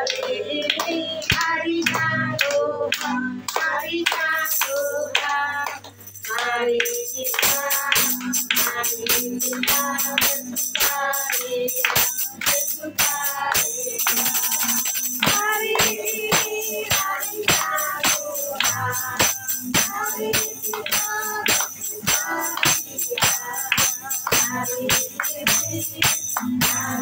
hari ini harinya Tuhan, harinya Tuhan. Mari kita bersukaria, bersukaria. Hari ini harinya Tuhan, mari kita bersukaria. Hari ini harinya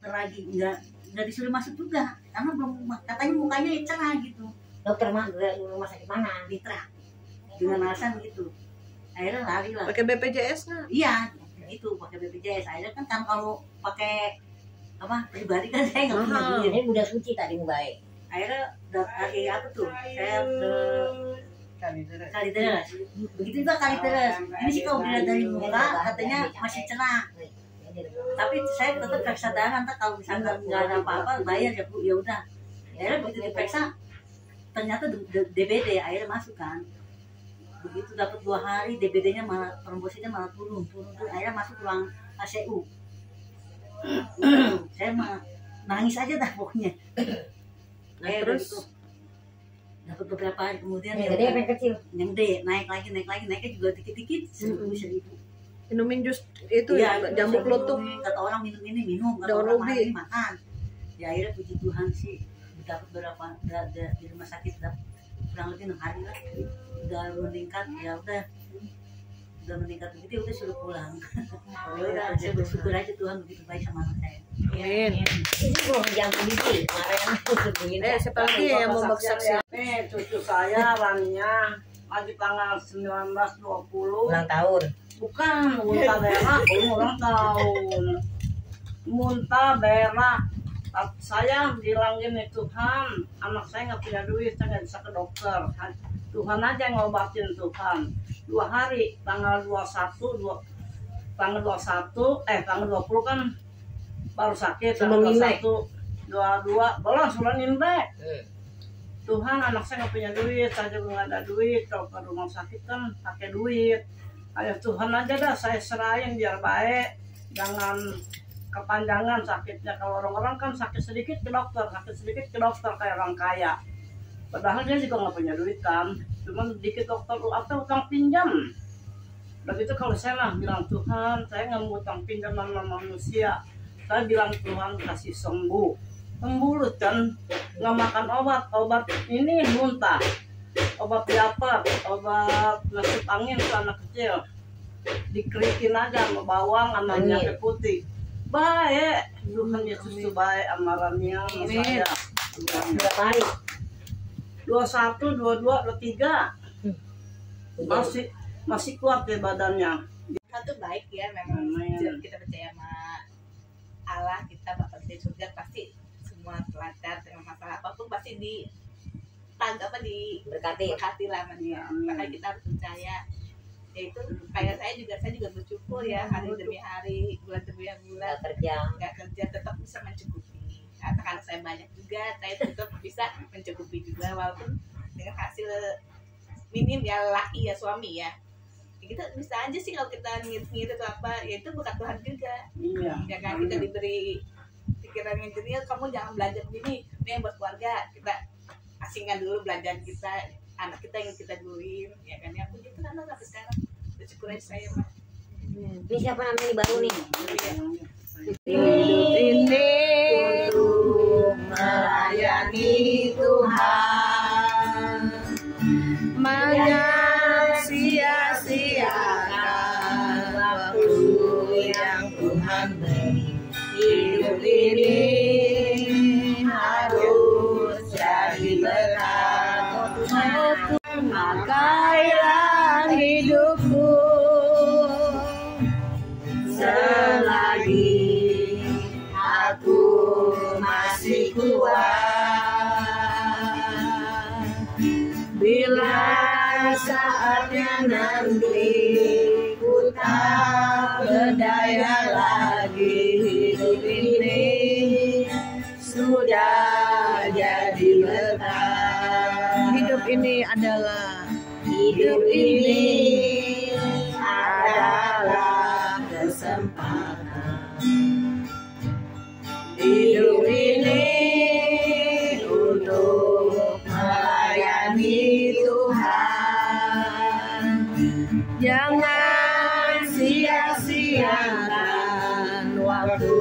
lagi nggak disuruh masuk juga karena belum, katanya mukanya cerah gitu. Dokter mah rumah sakit mana? Mitra dengan alasan begitu. Akhirnya lari lah. Pakai BPJS nggak? Iya, itu pakai BPJS. Akhirnya kan kalau pakai apa pribadi kan saya nggak punya duit. Ini udah suci tadi baik. Akhirnya lagi apa tuh? Saya ke kali terus. Begitu juga kali terus. Ini sih kalau dilihat dari muka katanya masih cerah. Tapi saya tetap periksa darah, nanti kalau misalnya nggak ada apa-apa bayar ya Bu, ya udah. Akhirnya begitu diperiksa ternyata DBD, akhirnya masuk kan. Begitu dapat 2 hari DBD-nya malah trombositnya malah turun tuh, akhirnya masuk ruang ACU. Saya mah nangis aja dah pokoknya. Nah, terus dapat beberapa hari kemudian yang gede apa yang kecil? Yang gede naiknya juga dikit-dikit 1.000. Minumin jus itu ya, jambu kelutuk. Kata orang minum ini minum, kata daun orang ubi makan. Ya akhirnya puji Tuhan sih dapat berapa di rumah sakit dapat kurang lebih 6 hari lah, udah meningkat. Ya udah meningkat begitu, udah suruh pulang. Ya udah saya bersyukur aja Tuhan begitu baik sama anak saya. Amin. Ini belum jambu dikit kemarin. Siapa lagi yang mau bersaksi? Cucu saya Rania lagi tanggal 19/20 ulang tahun. Bukan muntah berak, ulang tahun. Muntah berak. Saya bilang gini, Tuhan, anak saya nggak punya duit, saya nggak bisa ke dokter. Tuhan aja yang ngobatin Tuhan. 2 hari, tanggal 20 kan baru sakit, tanggal 21, 22, belum sudah nimbe. Tuhan, anak saya nggak punya duit, saya juga nggak ada duit. Kalau ke rumah sakit kan pakai duit. Ayo Tuhan aja dah, saya serahin biar baik, jangan kepanjangan sakitnya. Kalau orang-orang kan sakit sedikit ke dokter kayak orang kaya. Padahal dia juga nggak punya duit kan, cuman dikit dokter atau utang pinjam. Begitu kalau saya mah bilang Tuhan, saya nggak mau utang pinjam sama manusia. Saya bilang Tuhan kasih sembuh kan, nggak makan obat ini muntah. Obat diaper, obat masuk angin ke anak kecil. dikerikin aja sama bawang sama minyak putih. Baik, Tuhan Yesus itu baik amarannya sama saya. Berapa hari? 21, 22, 23. Masih kuat ya badannya. Tuhan tuh baik ya, memang kita percaya sama Allah, kita bakal di surga pasti semua lancar, dengan masalah apapun pasti diberkati lah sama dia. Makanya kita harus percaya. Ya itu kayak saya juga bersyukur ya, hari demi hari, bulan demi bulan nggak kerja tetap bisa mencukupi. Anak-anak saya banyak juga, saya tetap bisa mencukupi juga walaupun dengan hasil minim ya, laki ya, suami ya. Kita bisa aja sih kalau kita ngirit atau apa, ya itu bukan Tuhan juga. Iya. Ya kan kita diberi pikiran yang jernih, kamu jangan belanja begini, ini yang buat keluarga, kita asingkan dulu belanjaan kita, anak kita yang kita duluin, ya kan ya. Aku gitu kan sampai sekarang bersyukur aja saya mah. Ini siapa namanya baru nih? Hidup ini untuk melayani Tuhan, sia-siakan waktu yang Tuhan beri. Hidup ini harus jadi berkat. Pakailah hidupku selagi aku masih kuat. Bila saatnya nanti ku tak berdaya lagi, hidup ini sudah jadi berkat. Hidup ini adalah kesempatan. Hidup ini untuk melayani Tuhan. Jangan sia-siakan waktu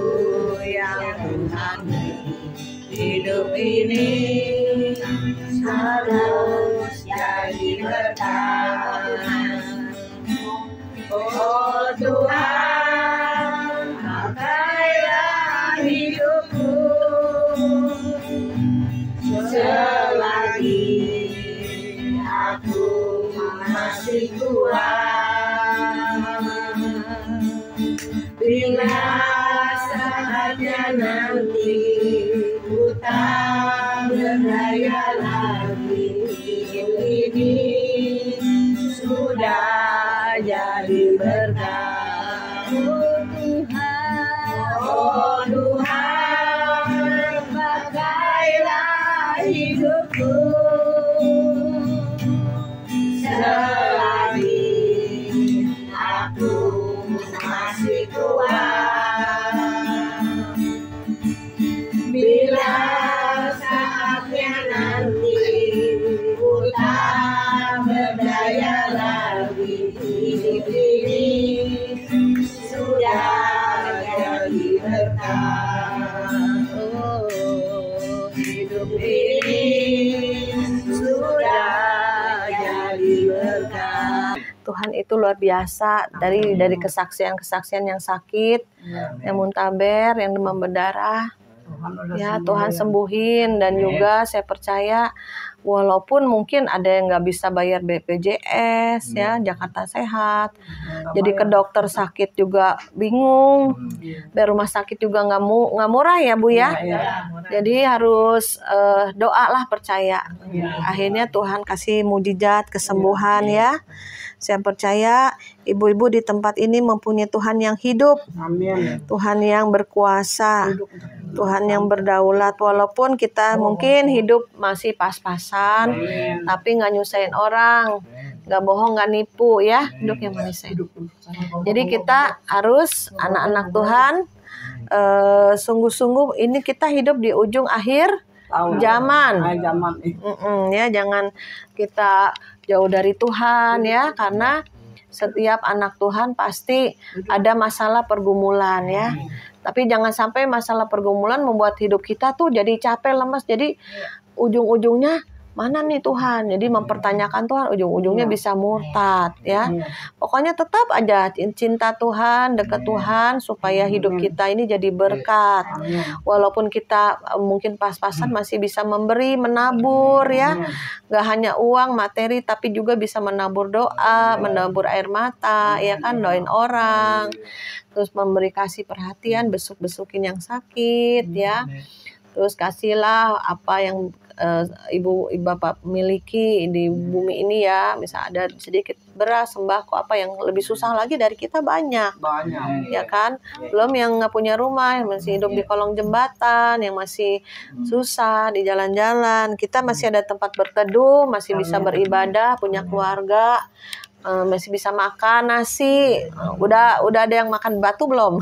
yang Tuhan beri. Hidup ini harus jadi berkat. Oh Tuhan, pakailah hidupku selagi aku masih kuat. Bila saatnya nanti ku tak berdaya lagi, hidup ini sudah jadi berkat. Oh Tuhan, pakailah hidupku selagi aku masih kuat. Bila saatnya nanti ku tak berdaya lagi, hidup ini sudah jadi berkat. Oh, hidup ini sudah jadi berkat. Tuhan itu luar biasa, dari kesaksian-kesaksian yang sakit, yang muntaber, yang demam berdarah. Ya Tuhan sembuhin, dan juga saya percaya walaupun mungkin ada yang nggak bisa bayar BPJS ya Jakarta Sehat, jadi ke dokter sakit juga bingung, bayar rumah sakit juga nggak murah ya Bu ya, jadi harus doa lah, percaya. Akhirnya Tuhan kasih mujizat kesembuhan ya. Saya percaya ibu-ibu di tempat ini mempunyai Tuhan yang hidup, Tuhan yang berkuasa, Tuhan yang berdaulat. Walaupun kita mungkin hidup masih pas-pasan, tapi nggak nyusahin orang, nggak bohong, nggak nipu ya, hidup yang manis. Jadi kita harus anak-anak Tuhan, sungguh-sungguh ini kita hidup di ujung akhir zaman. Ya, jangan kita jauh dari Tuhan ya, karena setiap anak Tuhan pasti ada masalah pergumulan ya. Tapi jangan sampai masalah pergumulan membuat hidup kita tuh jadi capek, lemas, jadi ujung-ujungnya mana nih Tuhan? Jadi mempertanyakan Tuhan, ujung-ujungnya bisa murtad ya. Pokoknya tetap aja cinta Tuhan, dekat Tuhan, supaya hidup kita ini jadi berkat. Walaupun kita mungkin pas-pasan masih bisa memberi, menabur ya. Gak hanya uang, materi, tapi juga bisa menabur doa, menabur air mata, ya kan, doain orang. Terus memberi kasih perhatian, besuk-besukin yang sakit ya. Terus kasihlah apa yang ibu bapak miliki di bumi ini ya. Misal ada sedikit beras, sembako, apa yang lebih susah lagi dari kita banyak ya kan. Belum yang nggak punya rumah, yang masih hidup di kolong jembatan, yang masih susah di jalan-jalan. Kita masih ada tempat berteduh, masih bisa beribadah, punya keluarga, masih bisa makan nasi. Udah ada yang makan batu belum?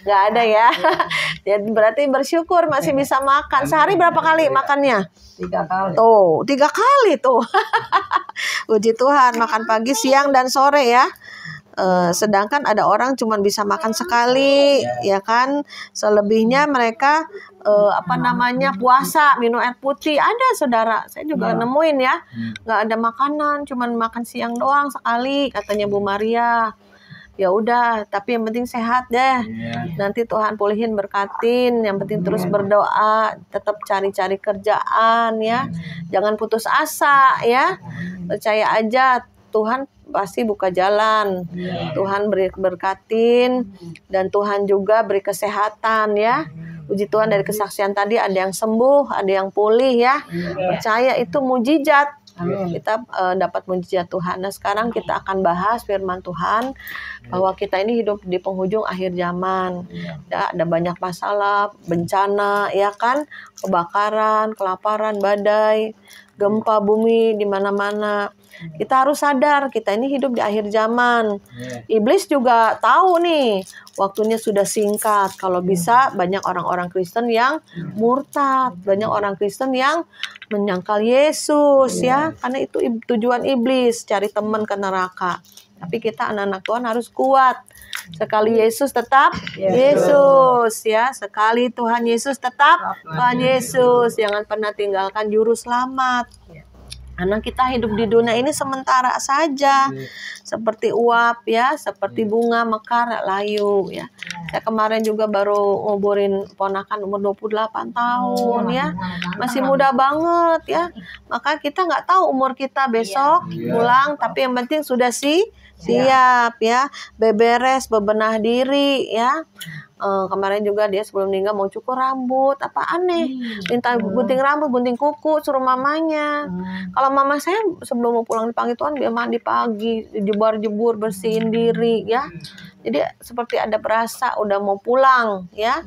Nggak ada ya. Jadi berarti bersyukur masih bisa makan. Sehari berapa kali makannya? 3 kali. Tuh, 3 kali tuh. Puji Tuhan, makan pagi, siang, dan sore ya. Sedangkan ada orang cuma bisa makan sekali, ya kan. Selebihnya mereka puasa, minum air putih. Ada saudara, saya juga nemuin ya, nggak ada makanan, cuma makan siang doang sekali, katanya Bu Maria. Ya udah, tapi yang penting sehat deh. Nanti Tuhan pulihin, berkatin. Yang penting terus berdoa, tetap cari-cari kerjaan ya. Jangan putus asa ya. Percaya aja, Tuhan pasti buka jalan. Tuhan berkatin, dan Tuhan juga beri kesehatan ya. Puji Tuhan, dari kesaksian tadi ada yang sembuh, ada yang pulih ya. Percaya itu mujizat. Kita dapat mujizat Tuhan. Nah, sekarang kita akan bahas firman Tuhan bahwa kita ini hidup di penghujung akhir zaman. Ya, ada banyak masalah, bencana, ya kan, kebakaran, kelaparan, badai, gempa bumi di mana-mana. Kita harus sadar kita ini hidup di akhir zaman. Iblis juga tahu nih, waktunya sudah singkat. Kalau bisa banyak orang-orang Kristen yang murtad, banyak orang Kristen yang menyangkal Yesus ya, karena itu tujuan iblis, cari teman ke neraka. Tapi kita anak-anak Tuhan harus kuat. Sekali Yesus tetap Yesus ya, sekali Tuhan Yesus tetap Tuhan Yesus. Jangan pernah tinggalkan juru selamat. Karena kita hidup di dunia ini sementara saja, seperti uap ya, seperti bunga mekar layu ya. Saya kemarin juga baru nguburin ponakan umur 28 tahun ya, masih muda banget ya. Maka kita nggak tahu umur kita besok pulang, tapi yang penting sudah siap ya, beberes, bebenah diri ya. Kemarin juga dia sebelum meninggal mau cukur rambut, apa aneh, minta gunting rambut, gunting kuku, suruh mamanya. Kalau mama saya sebelum mau pulang dipanggil Tuhan, dia mandi pagi, jebur-jebur, bersihin diri ya. Jadi seperti ada berasa udah mau pulang ya.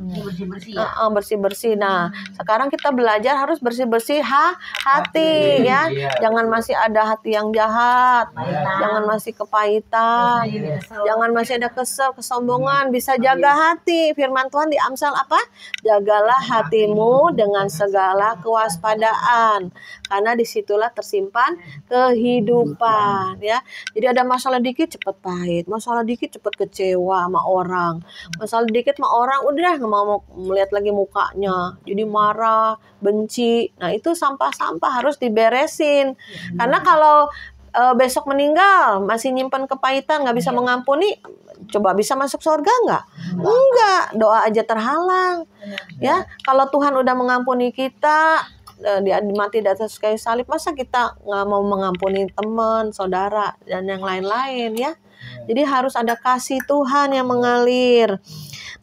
Bersih-bersih. Nah, sekarang kita belajar harus bersih-bersih hati ya. Jangan masih ada hati yang jahat. Jangan masih kepahitan. Jangan masih ada kesel, kesombongan. Bisa jaga hati. Firman Tuhan di Amsal apa? Jagalah hatimu dengan segala kewaspadaan, karena disitulah tersimpan kehidupan ya. Jadi ada masalah dikit cepet pahit, masalah dikit cepet kecewa sama orang, masalah dikit sama orang udah nggak mau melihat lagi mukanya, jadi marah, benci. Nah itu sampah-sampah harus diberesin. Karena kalau besok meninggal masih nyimpan kepahitan, nggak bisa mengampuni, coba bisa masuk surga nggak? Enggak, doa aja terhalang ya. Kalau Tuhan udah mengampuni kita, dia mati di atas kayu salib, masa kita nggak mau mengampuni teman, saudara, dan yang lain-lain ya. Jadi harus ada kasih Tuhan yang mengalir.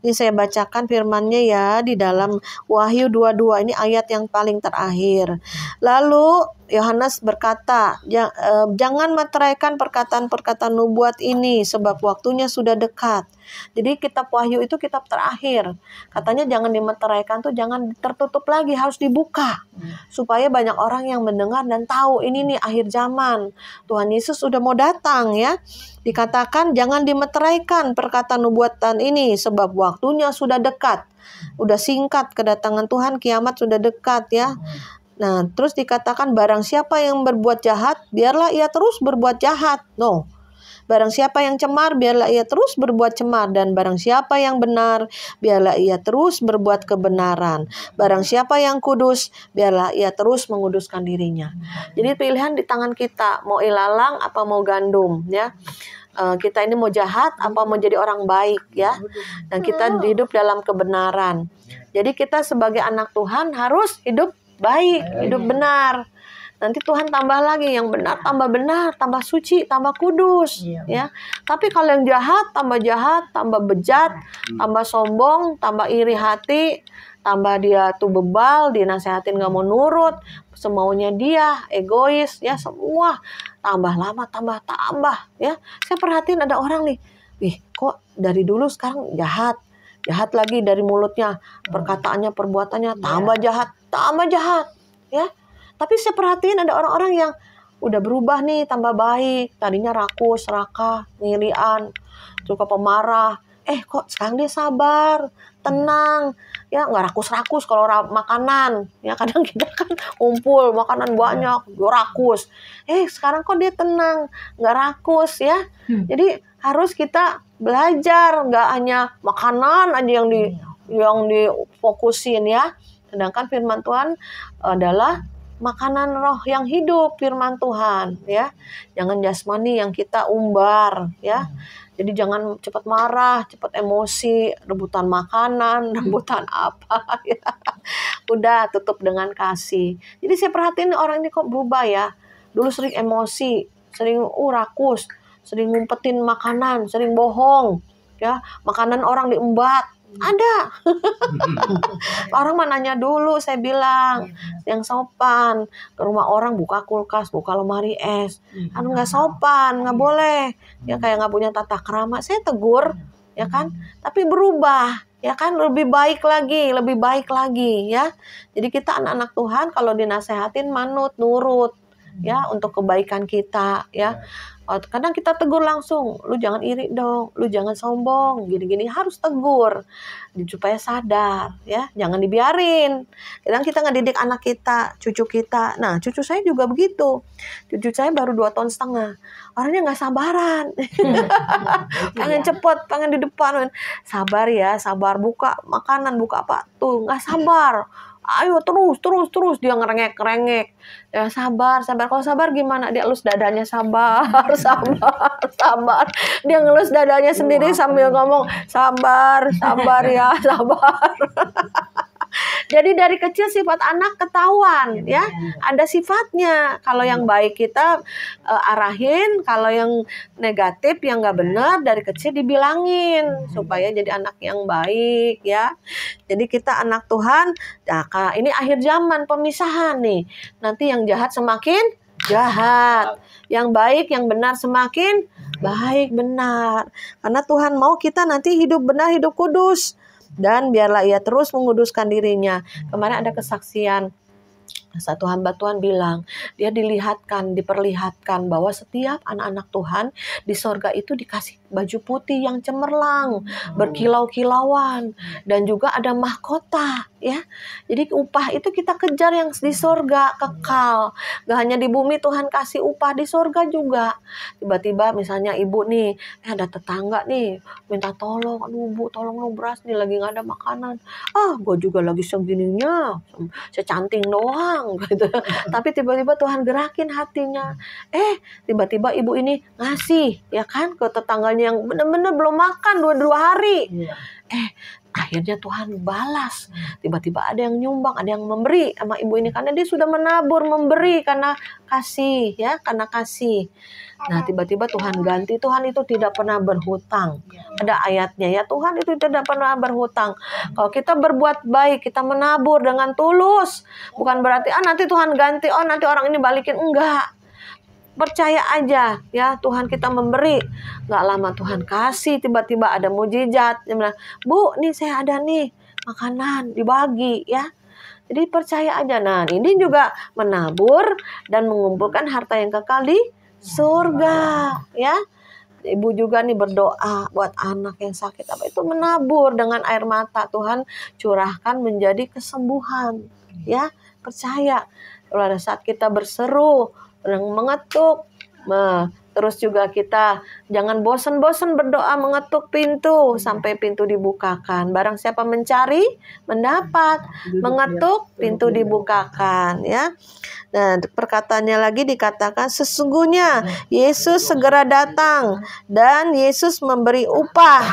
Ini saya bacakan firman-Nya ya di dalam Wahyu 22, ini ayat yang paling terakhir. Lalu Yohanes berkata, jangan meteraikan perkataan-perkataan nubuat ini, sebab waktunya sudah dekat. Jadi kitab Wahyu itu kitab terakhir. Katanya jangan dimeteraikan tuh, jangan tertutup lagi, harus dibuka. Supaya banyak orang yang mendengar dan tahu ini nih akhir zaman. Tuhan Yesus sudah mau datang ya. Dikatakan jangan dimeteraikan perkataan nubuatan ini, sebab waktunya sudah dekat. Udah singkat kedatangan Tuhan, kiamat sudah dekat ya. Nah, terus dikatakan barang siapa yang berbuat jahat, biarlah ia terus berbuat jahat. No. Barang siapa yang cemar, biarlah ia terus berbuat cemar. Dan barang siapa yang benar, biarlah ia terus berbuat kebenaran. Barang siapa yang kudus, biarlah ia terus menguduskan dirinya. Jadi pilihan di tangan kita, mau ilalang apa mau gandum, ya. Kita ini mau jahat apa mau jadi orang baik, ya. Dan kita hidup dalam kebenaran. Jadi kita sebagai anak Tuhan harus hidup baik, hidup benar. Nanti Tuhan tambah lagi yang benar, tambah suci, tambah kudus, ya. Tapi kalau yang jahat, tambah bejat, tambah sombong, tambah iri hati, tambah dia tuh bebal, dinasehatin gak mau nurut, semaunya dia, egois, ya, semua tambah lama tambah ya. Saya perhatiin ada orang nih, kok dari dulu sekarang jahat lagi dari mulutnya, perkataannya, perbuatannya tambah jahat, ya. Tapi saya perhatiin ada orang-orang yang udah berubah nih, tambah baik. Tadinya rakus, serakah, ngirian, suka pemarah. Kok sekarang dia sabar, tenang, ya, nggak rakus-rakus kalau makanan. Ya, kadang kita kan kumpul makanan banyak, rakus. Sekarang kok dia tenang, nggak rakus, ya. Jadi harus kita belajar, nggak hanya makanan aja yang difokusin, ya. Sedangkan firman Tuhan adalah makanan roh yang hidup, firman Tuhan, ya. Jangan jasmani yang kita umbar, ya. Jadi jangan cepat marah, cepat emosi, rebutan makanan, rebutan apa, ya. Udah tutup dengan kasih. Jadi saya perhatiin orang ini kok berubah, ya. Dulu sering emosi, sering rakus, sering ngumpetin makanan, sering bohong, ya. Makanan orang diembat. Ada. Orang mah nanya dulu, saya bilang yang sopan. Ke rumah orang buka kulkas, buka lemari es. Nggak sopan, nggak boleh. Ya kayak nggak punya tata krama. Saya tegur, ya kan. Tapi berubah, ya kan, lebih baik lagi, ya. Jadi kita anak-anak Tuhan kalau dinasehatin manut, nurut, ya, untuk kebaikan kita, ya. Kadang kita tegur langsung, lu jangan iri dong, lu jangan sombong, gini-gini, harus tegur supaya sadar, ya, jangan dibiarin. Kadang kita ngedidik anak kita, cucu kita. Nah, cucu saya juga begitu. Cucu saya baru 2,5 tahun. Orangnya nggak sabaran. Pengen cepet, pengen di depan. Sabar ya, sabar, buka makanan, buka apa tuh, nggak sabar. Ayo terus dia ngerengek. Ya, sabar. Kalau sabar gimana? Dia elus dadanya, sabar. Dia ngelus dadanya sendiri sambil ngomong sabar ya, sabar. Jadi dari kecil sifat anak ketahuan, ya. Ada sifatnya. Kalau yang baik kita arahin, kalau yang negatif, yang nggak benar dari kecil dibilangin supaya jadi anak yang baik, ya. Jadi kita anak Tuhan. Nah, ini akhir zaman, pemisahan nih. Nanti yang jahat semakin jahat, yang baik, yang benar semakin baik, benar. Karena Tuhan mau kita nanti hidup benar, hidup kudus. Dan biarlah ia terus menguduskan dirinya. Kemarin ada kesaksian, satu hamba Tuhan bilang, dia diperlihatkan bahwa setiap anak-anak Tuhan di sorga itu dikasih baju putih yang cemerlang, berkilau-kilauan, dan juga ada mahkota, ya. Jadi upah itu kita kejar yang di sorga, kekal. Gak hanya di bumi Tuhan kasih upah, di sorga juga. Tiba-tiba misalnya ibu nih, ada tetangga nih, minta tolong, aduh bu, tolong dong beras nih, lagi gak ada makanan. Gue juga lagi segininya, secanting doang. Gitu. Tapi tiba-tiba Tuhan gerakin hatinya. Tiba-tiba ibu ini ngasih, ya kan, ke tetangganya yang benar-benar belum makan 2 hari. Akhirnya Tuhan balas. Tiba-tiba ada yang nyumbang, ada yang memberi sama ibu ini karena dia sudah menabur, memberi karena kasih, ya, karena kasih. Nah, tiba-tiba Tuhan ganti. Tuhan itu tidak pernah berhutang. Ada ayatnya, ya, Tuhan itu tidak pernah berhutang. Kalau kita berbuat baik, kita menabur dengan tulus, bukan berarti nanti Tuhan ganti, nanti orang ini balikin, enggak. Percaya aja, ya, Tuhan kita memberi. Gak lama Tuhan kasih, tiba-tiba ada mujizat. Dia bilang, bu, nih saya ada nih makanan, dibagi, ya. Jadi percaya aja. Nah, ini juga menabur dan mengumpulkan harta yang kekal di surga, ya. Ibu juga nih berdoa buat anak yang sakit, apa itu, menabur dengan air mata. Tuhan curahkan menjadi kesembuhan, ya. Percaya. Pada saat kita berseru, mengetuk, Terus juga kita jangan bosan-bosan berdoa mengetuk pintu sampai pintu dibukakan. Barang siapa mencari, mendapat. Mengetuk, pintu dibukakan, ya. Nah, perkataannya lagi dikatakan sesungguhnya Yesus segera datang dan Yesus memberi upah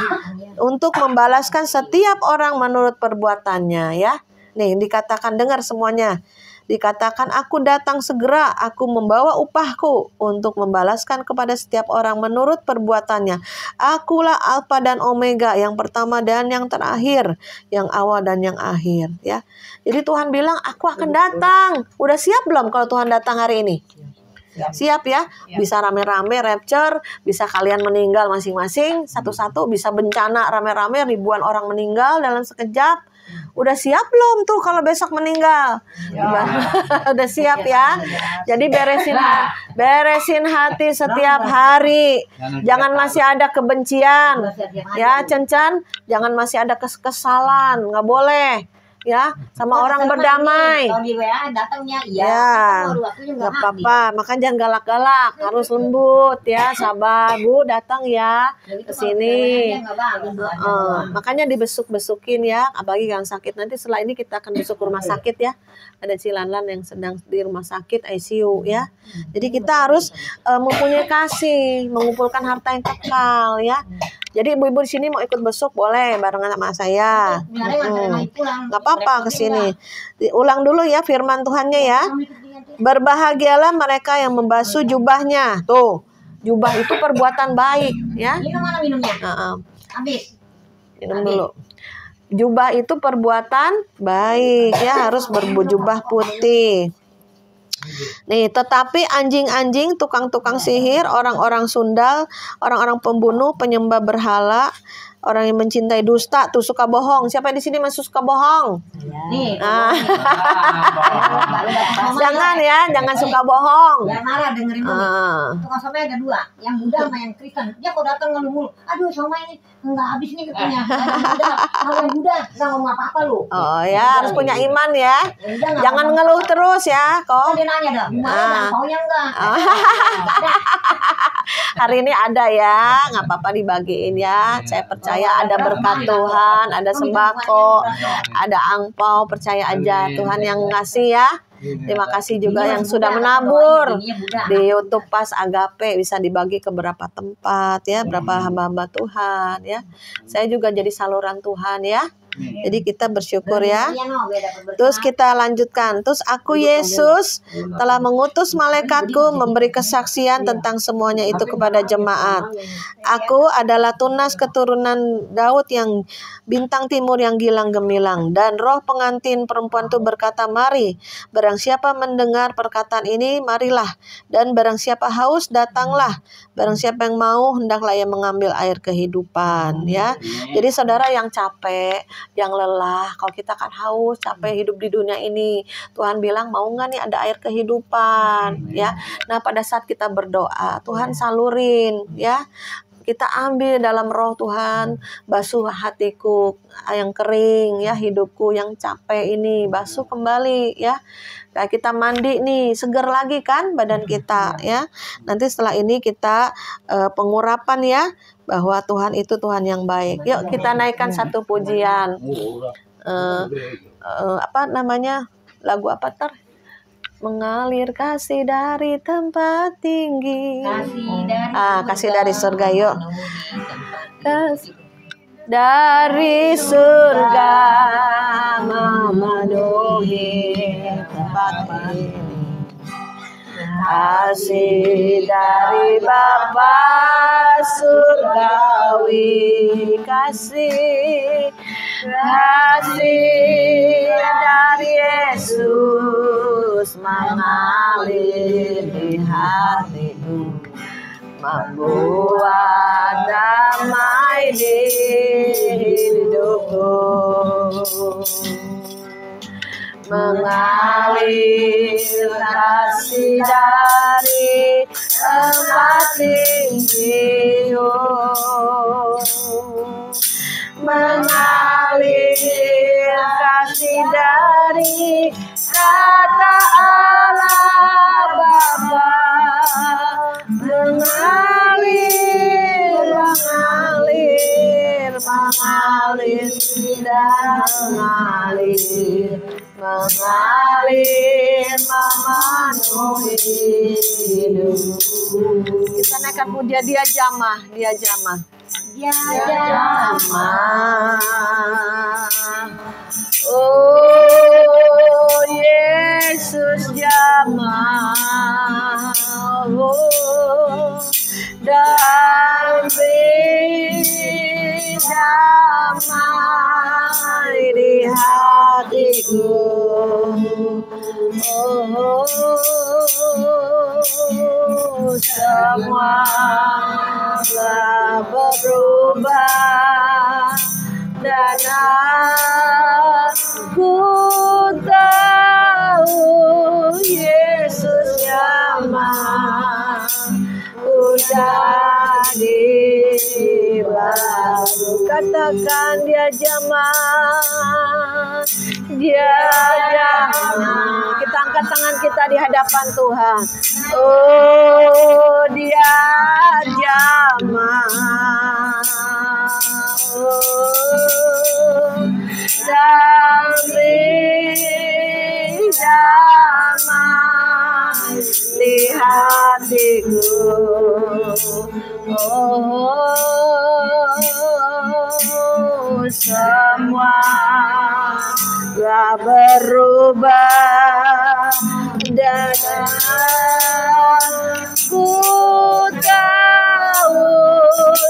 untuk membalaskan setiap orang menurut perbuatannya, ya. Nih, dikatakan, dengar semuanya. Dikatakan, aku datang segera, aku membawa upahku untuk membalaskan kepada setiap orang menurut perbuatannya. Akulah Alfa dan Omega, yang pertama dan yang terakhir, yang awal dan yang akhir, ya. Jadi Tuhan bilang, aku akan datang. Udah siap belum kalau Tuhan datang hari ini? Siap ya? Bisa rame-rame rapture, bisa kalian meninggal masing-masing satu-satu, bisa bencana rame-rame ribuan orang meninggal dalam sekejap. Udah siap belum tuh kalau besok meninggal? Udah siap ya? Jadi beresin hati setiap hari. Jangan masih ada kebencian, ya Cencan. Jangan masih ada kekesalan, nggak boleh. Ya, sama orang berdamai. Kalau di WA datangnya ya, nggak apa-apa. Makanya jangan galak-galak, harus lembut ya, sabar Bu, datang ya ke sini. Makanya dibesuk-besukin ya, apalagi yang sakit. Nanti setelah ini kita akan besuk rumah sakit ya. Ada Cilanlan yang sedang di rumah sakit ICU ya. Jadi kita harus mempunyai kasih, mengumpulkan harta yang kekal ya. Jadi ibu-ibu di sini mau ikut besuk boleh barengan sama saya. Nggak apa-apa ke sini. Ulang dulu ya firman Tuhannya ya. Berbahagialah mereka yang membasuh jubahnya. Tuh, jubah itu perbuatan baik ya. Minum mana minumnya? Habis. Minum dulu. Jubah itu perbuatan baik ya, harus berjubah putih. Nih, tetapi anjing-anjing, tukang-tukang sihir, orang-orang sundal, orang-orang pembunuh, penyembah berhala, orang yang mencintai dusta, tuh suka bohong. Siapa yang di sini masih suka bohong? Nih. Jangan ya, jangan suka bohong. Jangan marah dengerin dulu. Tukang somai ada dua, yang Buddha sama yang Kristen. Dia kok datang ngeluh-ngeluh, aduh somai ini nggak habis nih katanya. Kalau yang Buddha nggak ngomong apa-apa lu. Oh ya, harus punya iman ya. Jangan ngeluh terus ya, kok. Dia nanya dah, maunya enggak? Hari ini ada ya, nggak apa-apa dibagiin ya. Saya percaya ada berkat Tuhan, ada sembako, ada angpau, percaya aja Tuhan yang ngasih ya. Terima kasih juga yang sudah menabur di YouTube Pas Agape, bisa dibagi ke beberapa tempat ya, berapa hamba-hamba Tuhan ya. Saya juga jadi saluran Tuhan ya. Jadi kita bersyukur ya. Terus kita lanjutkan. Terus aku Yesus telah mengutus malaikatku memberi kesaksian tentang semuanya itu kepada jemaat. Aku adalah tunas keturunan Daud yang bintang timur yang gilang gemilang. Dan roh pengantin perempuan itu berkata, mari. Barang siapa mendengar perkataan ini, marilah. Dan barang siapa haus, datanglah. Barang siapa yang mau, hendaklah ia mengambil air kehidupan ya. Jadi saudara yang capek, yang lelah, kalau kita kan haus, capek hidup di dunia ini, Tuhan bilang mau nggak nih ada air kehidupan ya. Nah pada saat kita berdoa, Tuhan salurin ya. Kita ambil dalam roh Tuhan, basuh hatiku yang kering ya, hidupku yang capek ini, basuh kembali ya. Nah, kita mandi nih, seger lagi kan badan kita ya. Nanti setelah ini kita pengurapan ya, bahwa Tuhan itu Tuhan yang baik. Yuk kita naikkan satu pujian. Apa namanya? Lagu apa tar? Mengalir kasih dari tempat tinggi. Kasih dari surga yuk. Kasih dari surga memenuhi tempat ini. Kasih dari Bapa surgawi, kasih dari Yesus mengalir di hatiku, membuat damai di hidupku. Mengalir kasih dari tempat tinggi, mengalir kasih dari kata Allah Bapa, mengalir mengalir dan mengalir, mengalir memenuhi hidup. Kita naikkan puja dia jamah, dia jamah. Dia Jamah. Oh Yesus jamah. Oh damai di hatiku. Oh semua telah berubah dan aku tahu Yesus jamah udah baru. Katakan dia jamah, dia jamah. Kita angkat tangan kita di hadapan Tuhan. Oh dia jamah. Oh damai jamah di hatiku. Oh semua telah berubah dan aku tahu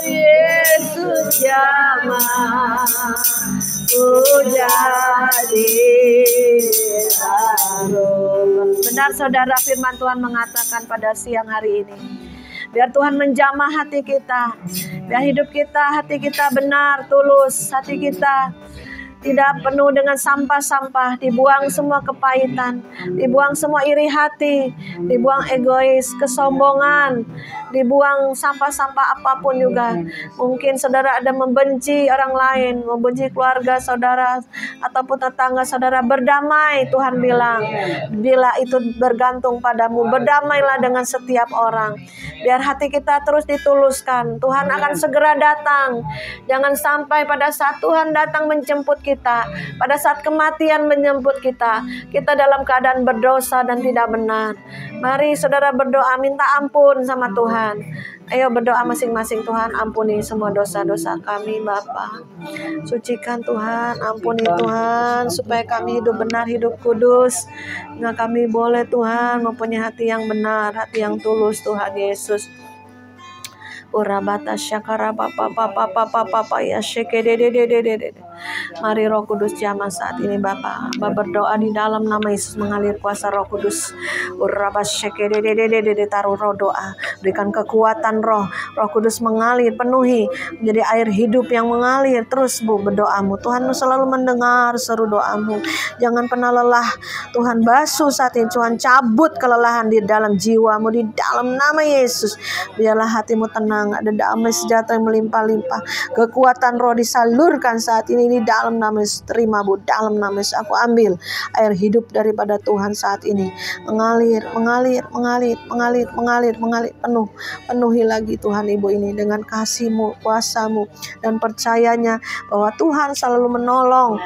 Yesus jamah jadi baru. Benar saudara, firman Tuhan mengatakan pada siang hari ini, biar Tuhan menjamah hati kita, biar hidup kita, hati kita benar, tulus, hati kita tidak penuh dengan sampah-sampah, dibuang semua kepahitan, dibuang semua iri hati, dibuang egois, kesombongan, dibuang sampah-sampah apapun juga. Mungkin saudara ada membenci orang lain, membenci keluarga saudara ataupun tetangga saudara, berdamai. Tuhan bilang, bila itu bergantung padamu, berdamailah dengan setiap orang. Biar hati kita terus dituluskan, Tuhan akan segera datang. Jangan sampai pada saat Tuhan datang menjemput kita, pada saat kematian menjemput kita, kita dalam keadaan berdosa dan tidak benar. Mari saudara berdoa, minta ampun sama Tuhan. Ayo berdoa masing-masing. Tuhan, ampuni semua dosa-dosa kami Bapa. Sucikan Tuhan, ampuni Tuhan, supaya kami hidup benar, hidup kudus. Nah kami boleh Tuhan mempunyai hati yang benar, hati yang tulus Tuhan Yesus. Urabata syakara papa ya shekededededede. Mari Roh Kudus jamah saat ini Bapa. Berdoa di dalam nama Yesus, mengalir kuasa Roh Kudus. Urabata shekededededede, taruh roh doa. Berikan kekuatan Roh Kudus mengalir, penuhi menjadi air hidup yang mengalir terus Bu berdoamu. Tuhan selalu mendengar seru doamu. Jangan pernah lelah. Tuhan basuh saat ini. Tuhan cabut kelelahan di dalam jiwamu di dalam nama Yesus. Biarlah hatimu tenang, ada damai sejahtera yang melimpah-limpah. Kekuatan Roh disalurkan saat ini di dalam nama Yesus. Terima Bu, dalam nama Yesus aku ambil air hidup daripada Tuhan saat ini. Mengalir. Penuhi lagi Tuhan Ibu ini dengan kasih-Mu, kuasa-Mu, dan percayanya bahwa Tuhan selalu menolong.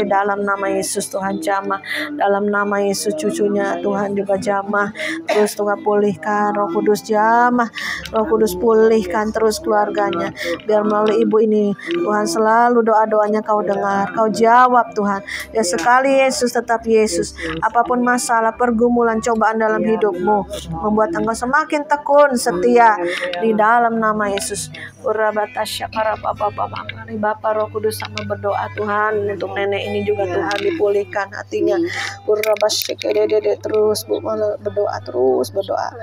Dalam nama Yesus Tuhan jamah. Dalam nama Yesus cucunya Tuhan juga jamah. Terus Tuhan pulihkan, Roh Kudus jamah. Roh Kudus pulihkan terus keluarganya. Biar melalui ibu ini Tuhan selalu doa-doanya Kau dengar, Kau jawab Tuhan. Ya sekali Yesus tetap Yesus. Apapun masalah, pergumulan, cobaan dalam hidupmu, membuat engkau semakin tekun, setia di dalam nama Yesus. Mari Bapa Roh Kudus sama berdoa Tuhan untuk nenek ini juga Tuhan dipulihkan hatinya. Terus Bu berdoa, terus berdoa.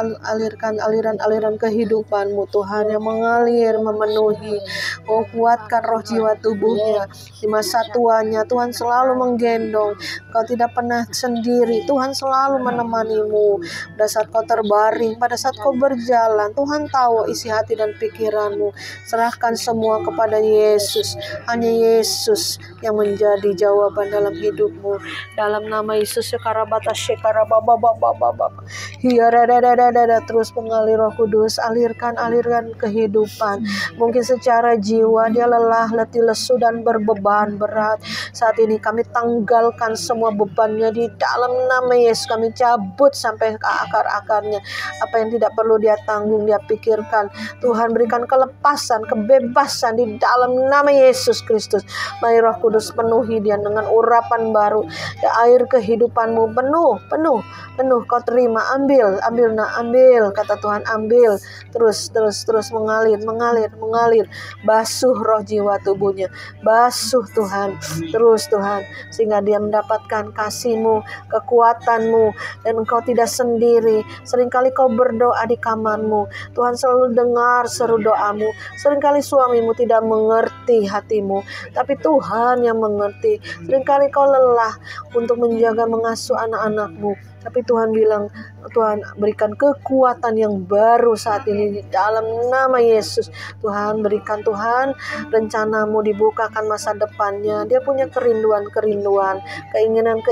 Alirkan aliran-aliran kehidupanmu Tuhan yang mengalir, memenuhi. Oh kuatkan roh jiwa tubuhnya di masa tuanya. Tuhan selalu menggendong. Kau tidak pernah sendiri. Tuhan selalu menemanimu. pada saat kau terbaring, pada saat kau berjalan. Tuhan tahu isi hati dan pikiranmu. Serahkan semua kepada Yesus. Hanya Yesus yang menjadi jawaban dalam hidupmu. Dalam nama Yesus, terus mengalir Roh Kudus, alirkan kehidupan. Mungkin secara jiwa dia lelah, letih, lesu dan berbeban berat. Saat ini kami tanggalkan semua bebannya di dalam nama Yesus. Kami cabut sampai ke akar-akarnya. Apa yang tidak perlu dia tanggung, dia pikirkan. Tuhan berikan kelepasan, kebebasan di dalam nama Yesus Kristus. Mari Roh Kudus penuhi dia dengan urapan baru. Ya, air kehidupanmu penuh. Kau terima, ambil, kata Tuhan, ambil. Terus mengalir. Basuh roh jiwa tubuhnya. Basuh Tuhan. Terus Tuhan, sehingga dia mendapatkan kasih-Mu, kekuatan-Mu, dan engkau tidak sendiri. Seringkali kau berdoa di kamarmu, Tuhan selalu dengar seru doamu. Seringkali suamimu tidak mengerti hatimu, tapi Tuhan yang mengerti. Seringkali kau lelah untuk menjaga mengasuh anak-anakmu, tapi Tuhan bilang, Tuhan berikan kekuatan yang baru saat ini di dalam nama Yesus. Tuhan berikan, Tuhan rencanamu dibukakan masa depannya. Dia punya kerinduan, keinginan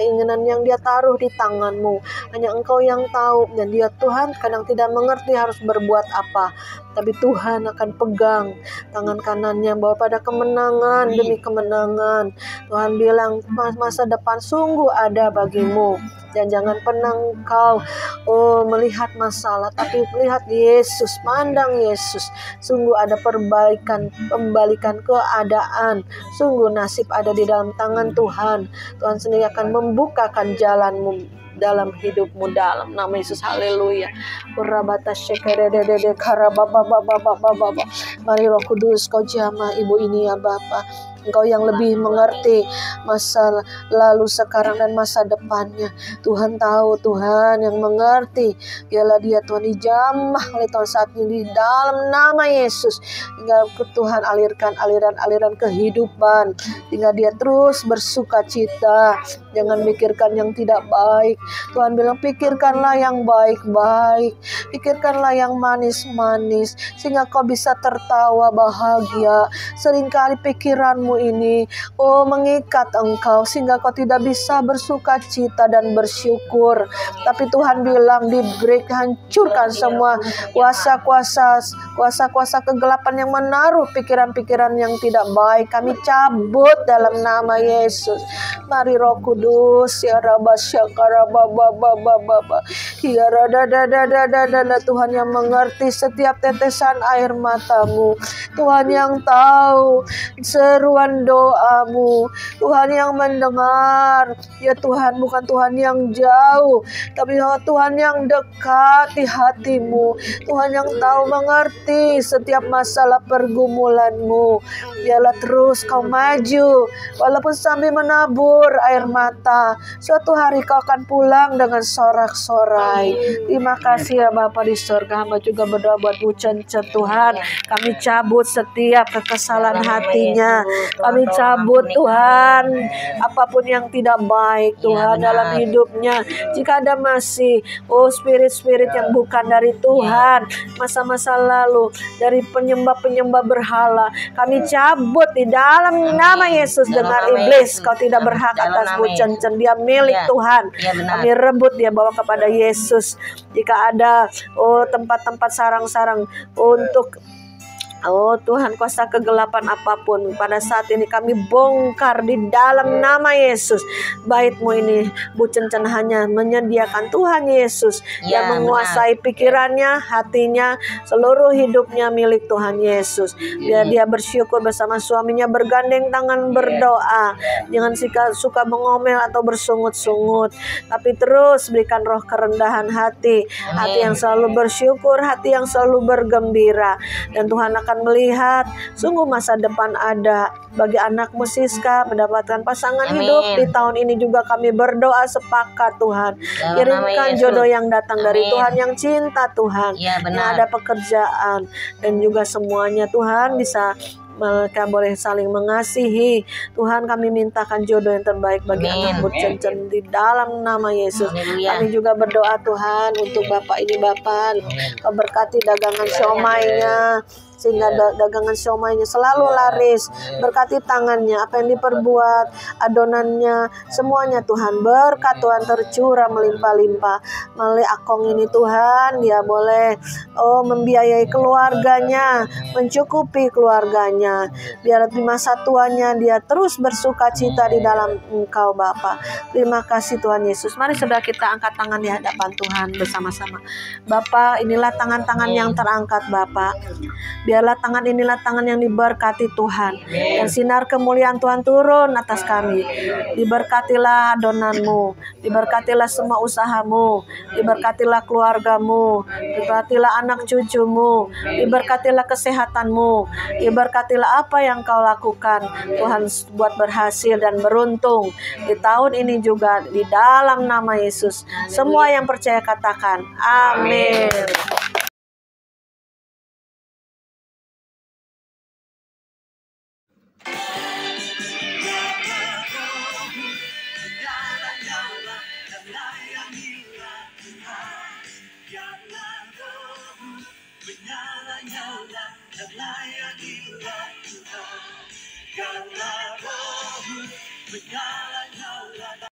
yang dia taruh di tanganmu. Hanya engkau yang tahu, dan dia Tuhan kadang tidak mengerti harus berbuat apa. Tapi Tuhan akan pegang tangan kanannya bawa pada kemenangan demi kemenangan. Tuhan bilang masa depan sungguh ada bagimu. Dan jangan pernah engkau melihat masalah, tapi melihat Yesus, pandang Yesus. Sungguh ada pembalikan keadaan. Sungguh nasib ada di dalam tangan Tuhan. Tuhan sendiri akan membukakan jalanmu dalam hidupmu dalam nama Yesus. Haleluya. Mari Roh Kudus kau jamah ibu ini ya Bapa. Engkau yang lebih mengerti masa lalu, sekarang, dan masa depannya. Tuhan tahu, Tuhan yang mengerti. Biarlah dia Tuhan dijamah oleh Tuhan saat ini di dalam nama Yesus. Hingga Tuhan alirkan aliran kehidupan. Hingga dia terus bersuka cita. Jangan pikirkan yang tidak baik. Tuhan bilang pikirkanlah yang baik-baik. Pikirkanlah yang manis-manis. Sehingga kau bisa tertawa bahagia. Seringkali pikiranmu ini mengikat engkau sehingga kau tidak bisa bersuka cita dan bersyukur. Tapi Tuhan bilang hancurkan semua kuasa-kuasa kegelapan yang menaruh pikiran-pikiran yang tidak baik. Kami cabut dalam nama Yesus. Mari Roh Kudus ya Tuhan yang mengerti setiap tetesan air matamu. Tuhan yang tahu seruan doamu. Tuhan yang mendengar. Ya Tuhan, bukan Tuhan yang jauh, tapi Tuhan yang dekat di hatimu. Tuhan yang tahu mengerti setiap masalah pergumulanmu. Biarlah terus kau maju, walaupun sambil menabur air mata. Suatu hari kau akan pulang dengan sorak-sorai. Terima kasih ya Bapa di surga. Hamba juga berdoa buat Bu Cence Tuhan. Kami cabut setiap kekesalan hatinya. Kami cabut Tuhan apapun yang tidak baik Tuhan dalam hidupnya. Jika ada masih spirit-spirit yang bukan dari Tuhan, masa-masa lalu dari penyembah-penyembah berhala, kami cabut di dalam nama Yesus. Dengar iblis, kau tidak berhak atas Bu Cence. Dia milik Tuhan. Kami rebut dia, bawa kepada Yesus. Jika ada tempat-tempat sarang-sarang untuk Tuhan, kuasa kegelapan apapun pada saat ini kami bongkar di dalam nama Yesus. Baitmu ini Bu Cence hanya menyediakan Tuhan Yesus yang menguasai pikirannya, hatinya, seluruh hidupnya milik Tuhan Yesus. Biar dia bersyukur bersama suaminya, bergandeng tangan berdoa. Jangan suka mengomel atau bersungut-sungut, tapi terus berikan roh kerendahan hati, hati yang selalu bersyukur, hati yang selalu bergembira. Dan Tuhan akan melihat sungguh masa depan ada bagi anakmu Siska mendapatkan pasangan hidup. Di tahun ini juga kami berdoa sepakat Tuhan, kirimkan jodoh yang datang dari Tuhan, yang cinta Tuhan, yang ada pekerjaan, dan juga semuanya Tuhan bisa mereka boleh saling mengasihi. Tuhan, kami mintakan jodoh yang terbaik bagi anak Cencen di dalam nama Yesus. Kami juga berdoa Tuhan untuk Bapak ini, Bapak, Kau berkati dagangan siomaynya, sehingga dagangan siomaynya selalu laris. Berkati tangannya, apa yang diperbuat, adonannya, semuanya Tuhan. Berkat Tuhan tercurah melimpah-limpah. Melalui Akong ini Tuhan, dia boleh membiayai keluarganya, mencukupi keluarganya. Biar di masa tuanya dia terus bersuka cita di dalam Engkau Bapa. Terima kasih Tuhan Yesus. Mari saudara kita angkat tangan di hadapan Tuhan bersama-sama. Bapa, inilah tangan-tangan yang terangkat Bapa. Biarlah tangan inilah tangan yang diberkati Tuhan. Dan sinar kemuliaan Tuhan turun atas kami. Diberkatilah adonanmu. Diberkatilah semua usahamu. Diberkatilah keluargamu. Diberkatilah anak cucumu. Diberkatilah kesehatanmu. Diberkatilah apa yang kau lakukan. Tuhan buat berhasil dan beruntung. Di tahun ini juga di dalam nama Yesus. Semua yang percaya katakan amin.